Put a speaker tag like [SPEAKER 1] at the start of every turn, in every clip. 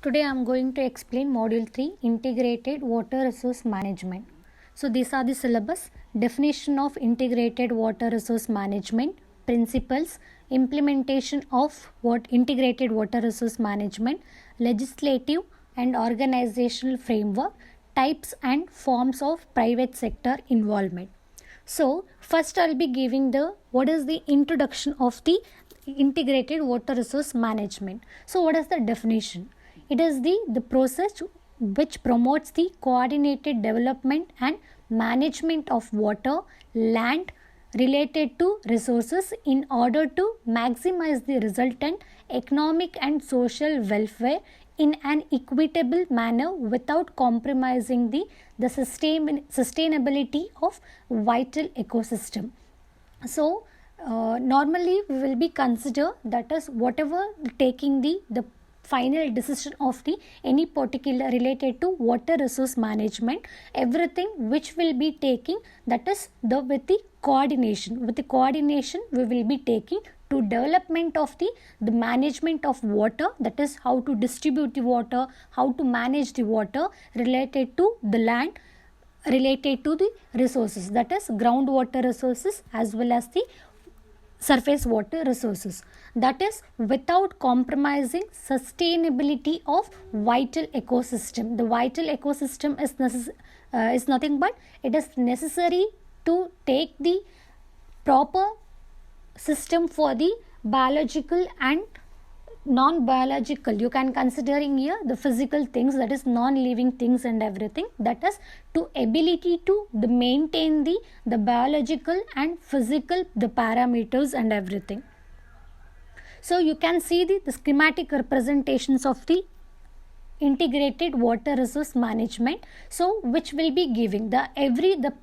[SPEAKER 1] Today I am going to explain Module 3 Integrated Water Resource Management. So these are the syllabus: definition of integrated water resource management, principles, implementation of what integrated water resource management, legislative and organizational framework, types and forms of private sector involvement. So first I'll be giving what is the introduction of the integrated water resource management. So what is the definition? It is the process which promotes the coordinated development and management of water, land related to resources in order to maximize the resultant economic and social welfare in an equitable manner without compromising the sustainability of vital ecosystem. So normally we will be consider that is whatever taking the final decision of the any particular related to water resource management, everything which will be taking, that is with the coordination we will be taking to development of the management of water, that is how to distribute the water, how to manage the water related to the land, related to the resources, that is groundwater resources as well as the surface water resources, that is without compromising sustainability of vital ecosystem. The vital ecosystem is nothing but it is necessary to take the proper system for the biological and non-biological. You can considering here the physical things, that is non-living things and everything, that is to ability to maintain the biological and physical the parameters and everything. So you can see the schematic representations of the integrated water resource management, so which will be giving the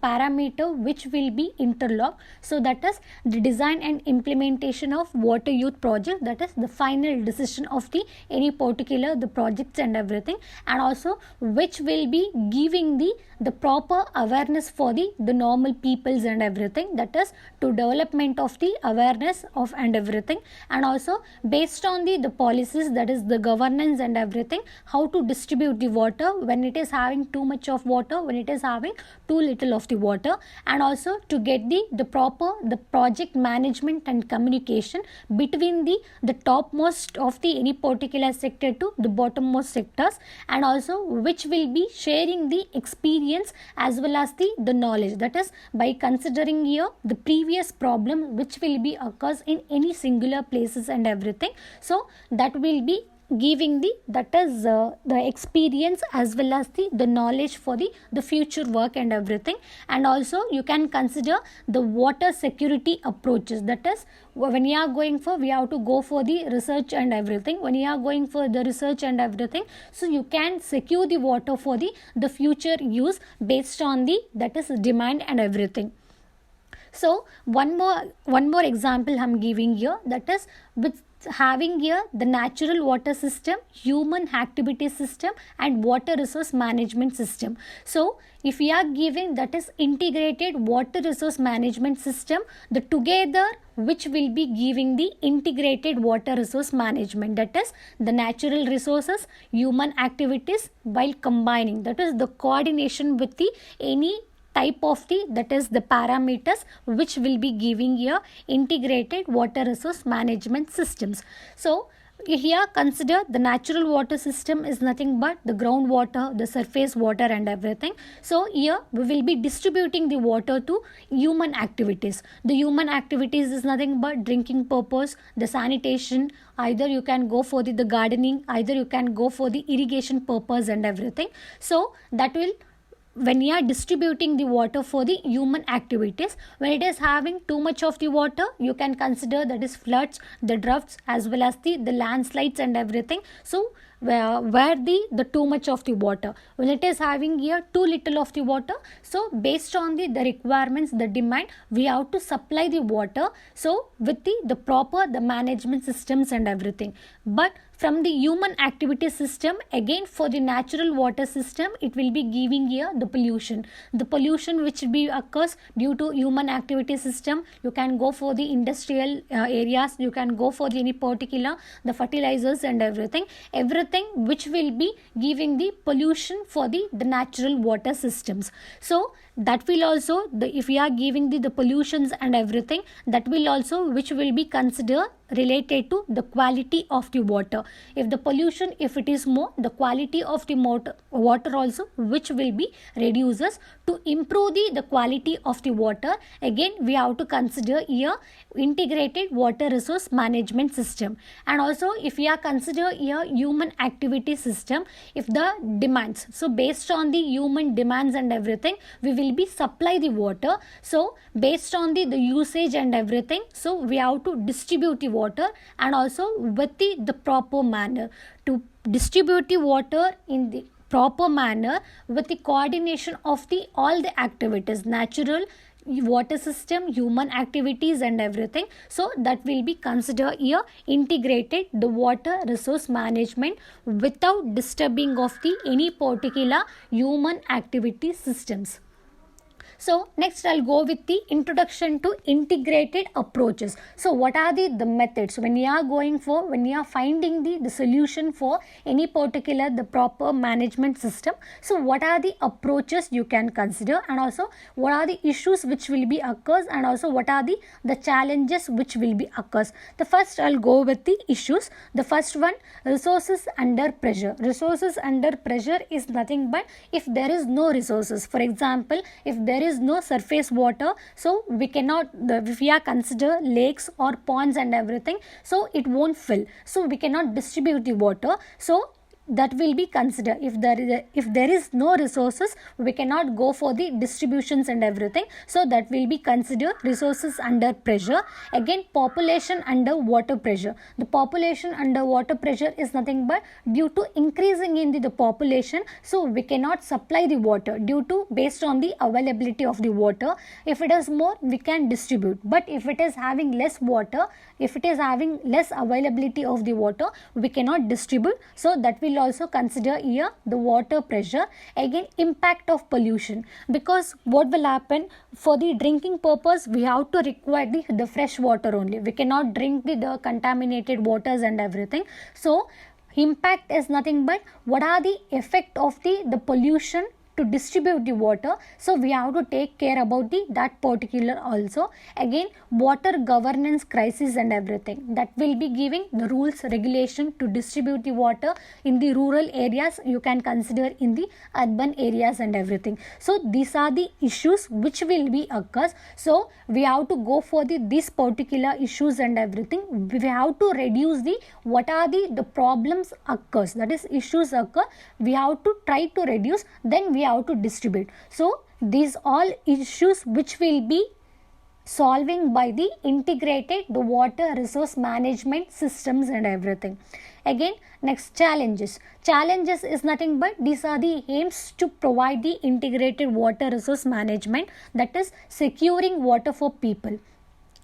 [SPEAKER 1] parameter which will be interlocked. So that is the design and implementation of water youth project, that is the final decision of the any particular the projects and everything, and also which will be giving the proper awareness for the normal peoples and everything, that is to development of the awareness of and everything, and also based on the policies, that is the governance and everything, how to distribute the water when it is having too much of water, when it is having too little of the water, and also to get the proper the project management and communication between the topmost of the any particular sector to the bottommost sectors, and also which will be sharing the experience as well as the knowledge, that is by considering here the previous problem which will be occurs in any singular places and everything. So that will be giving the experience as well as the knowledge for the future work and everything. And also you can consider the water security approaches, that is when you are going for, we have to go for the research and everything. When you are going for the research and everything, so you can secure the water for the future use based on that is demand and everything. So one more example I am giving here, that is with having here the natural water system, human activity system, and water resource management system. So if we are giving that is integrated water resource management system, the together which will be giving the integrated water resource management, that is the natural resources, human activities while combining, that is the coordination with the any type of that is the parameters which will be giving here integrated water resource management systems. So here consider the natural water system is nothing but the groundwater, the surface water and everything. So here we will be distributing the water to human activities. The human activities is nothing but drinking purpose, the sanitation, either you can go for the gardening, either you can go for the irrigation purpose and everything. So that will, when you are distributing the water for the human activities, when it is having too much of the water, you can consider that is floods, the droughts as well as the landslides and everything. So where the too much of the water, when it is having here too little of the water, so based on the requirements, the demand, we have to supply the water, so with the proper the management systems and everything. But from the human activity system, again for the natural water system, it will be giving here the pollution. The pollution which will be occurs due to human activity system, you can go for the industrial areas, you can go for the any particular the fertilizers and everything which will be giving the pollution for the natural water systems. So that will also, if we are giving the pollutions and everything, that will also which will be considered related to the quality of the water. If the pollution, if it is more, the quality of the water also which will be reduces. To improve the quality of the water, again we have to consider here integrated water resource management system. And also if we are consider here human activity system, if the demands, so based on the human demands and everything, we will be supply the water. So based on the usage and everything, so we have to distribute the water, and also with the proper manner. To distribute the water in the proper manner with the coordination of the all the activities, natural water system, human activities and everything, so that will be considered here integrated the water resource management without disturbing of the any particular human activity systems. So next I'll go with the introduction to integrated approaches. So what are the methods when you are going for, when you are finding the solution for any particular the proper management system? So what are the approaches you can consider, and also what are the issues which will be occurs, and also what are the challenges which will be occurs? The first I'll go with the issues. The first one, resources under pressure. Resources under pressure is nothing but if there is no resources. For example, if there is no surface water, so we cannot, if we are consider lakes or ponds and everything, so it won't fill, so we cannot distribute the water. So that will be considered. If there is no resources, we cannot go for the distributions and everything, so that will be considered resources under pressure. Again, population under water pressure. The population under water pressure is nothing but due to increasing in the population, so we cannot supply the water due to based on the availability of the water. If it is more, we can distribute, but if it is having less water, if it is having less availability of the water, we cannot distribute. So that will also consider here the water pressure. Again, impact of pollution, because what will happen, for the drinking purpose we have to require the fresh water only, we cannot drink the contaminated waters and everything. So impact is nothing but what are the effect of the pollution to distribute the water, so we have to take care about that particular also. Again, water governance crisis and everything, that will be giving the rules regulation to distribute the water in the rural areas, you can consider in the urban areas and everything. So these are the issues which will be occurs. So we have to go for these particular issues and everything, we have to reduce what are the problems occurs, that is issues occur, we have to try to reduce, then we have to distribute. So these all issues which will be solving by the integrated the water resource management systems and everything. Again, next, challenges. Challenges is nothing but these are the aims to provide the integrated water resource management, that is securing water for people.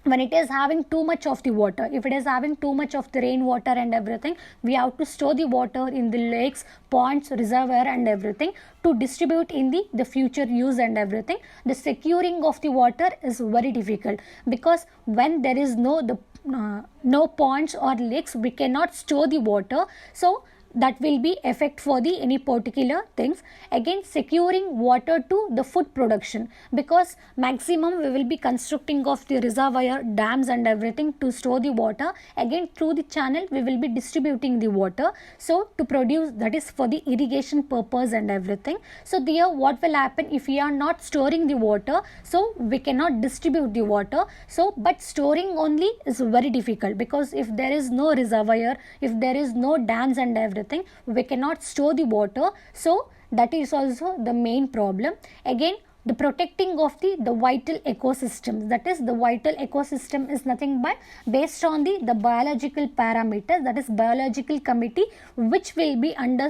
[SPEAKER 1] When it is having too much of the water, if it is having too much of the rainwater and everything, we have to store the water in the lakes, ponds, reservoir and everything to distribute in the future use and everything. The securing of the water is very difficult, because when there is no ponds or lakes, we cannot store the water. So that will be effect for any particular things. Again, securing water to the food production, because maximum we will be constructing of the reservoir, dams and everything to store the water. Again, through the channel we will be distributing the water, so to produce, that is for the irrigation purpose and everything. So there what will happen, if we are not storing the water, so we cannot distribute the water. So but storing only is very difficult, because if there is no reservoir, if there is no dams and everything, we cannot store the water. So that is also the main problem. Again, the protecting of the vital ecosystems. That is, the vital ecosystem is nothing but based on the biological parameters, that is biological committee, which will be under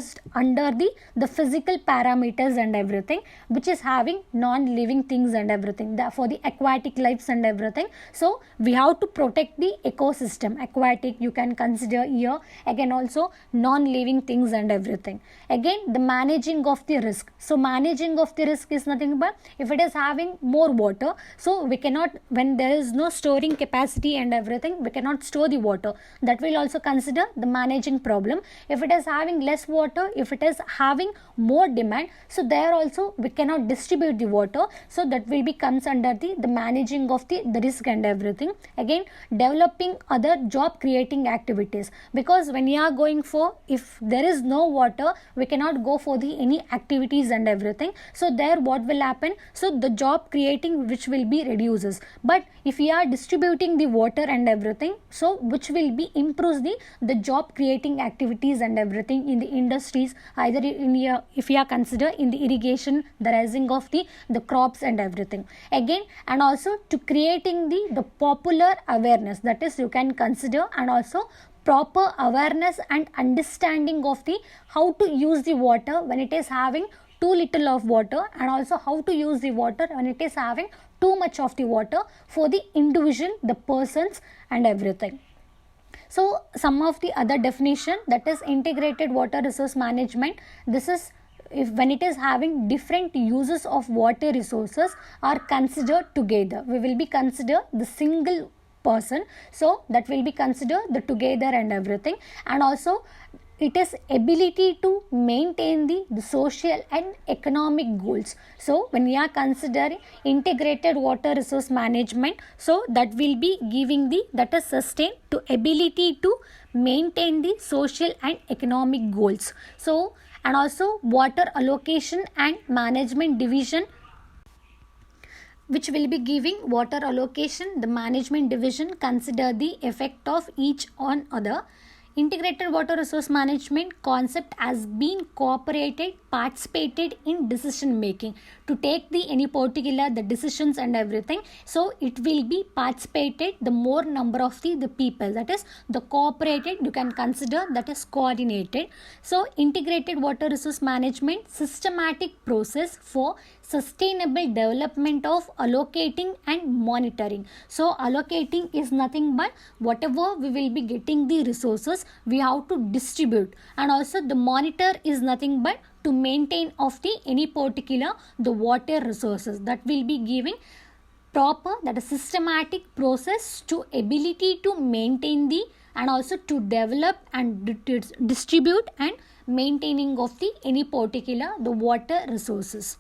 [SPEAKER 1] the physical parameters and everything, which is having non-living things and everything, for the aquatic lives and everything. So we have to protect the ecosystem. Aquatic you can consider here, again also non-living things and everything. Again, the managing of the risk. So managing of the risk is nothing but, if it is having more water, so we cannot, when there is no storing capacity and everything, we cannot store the water. That will also consider the managing problem. If it is having less water, if it is having more demand, so there also we cannot distribute the water. So that will be comes under the managing of the risk and everything. Again, developing other job creating activities, because when you are going for, if there is no water, we cannot go for the any activities and everything. So there what will happen, so the job creating which will be reduces. But if we are distributing the water and everything, so which will be improves the job creating activities and everything in the industries, either in here, if we are consider in the irrigation, the raising of the crops and everything. Again, and also to creating the popular awareness, that is you can consider, and also proper awareness and understanding of the how to use the water when it is having too little of water, and also how to use the water when it is having too much of the water for the individual, the persons and everything. So some of the other definition, that is integrated water resource management. This is if when it is having different uses of water resources are considered together. We will be consider the single person, so that will be considered the together and everything. And also it is ability to maintain the social and economic goals. So when we are considering integrated water resource management, so that will be giving that is sustain to ability to maintain the social and economic goals. So, and also water allocation and management division, which will be giving water allocation, the management division consider the effect of each on other. Integrated water resource management concept has been participated in decision making to take any particular the decisions and everything. So it will be participated the more number of the people, that is the cooperated you can consider, that is coordinated. So integrated water resource management systematic process for sustainable development of allocating and monitoring. So allocating is nothing but whatever we will be getting the resources, we have to distribute, and also the monitor is nothing but to maintain of any particular the water resources. That will be giving proper, that is systematic process to ability to maintain and also to develop and distribute and maintaining of any particular the water resources.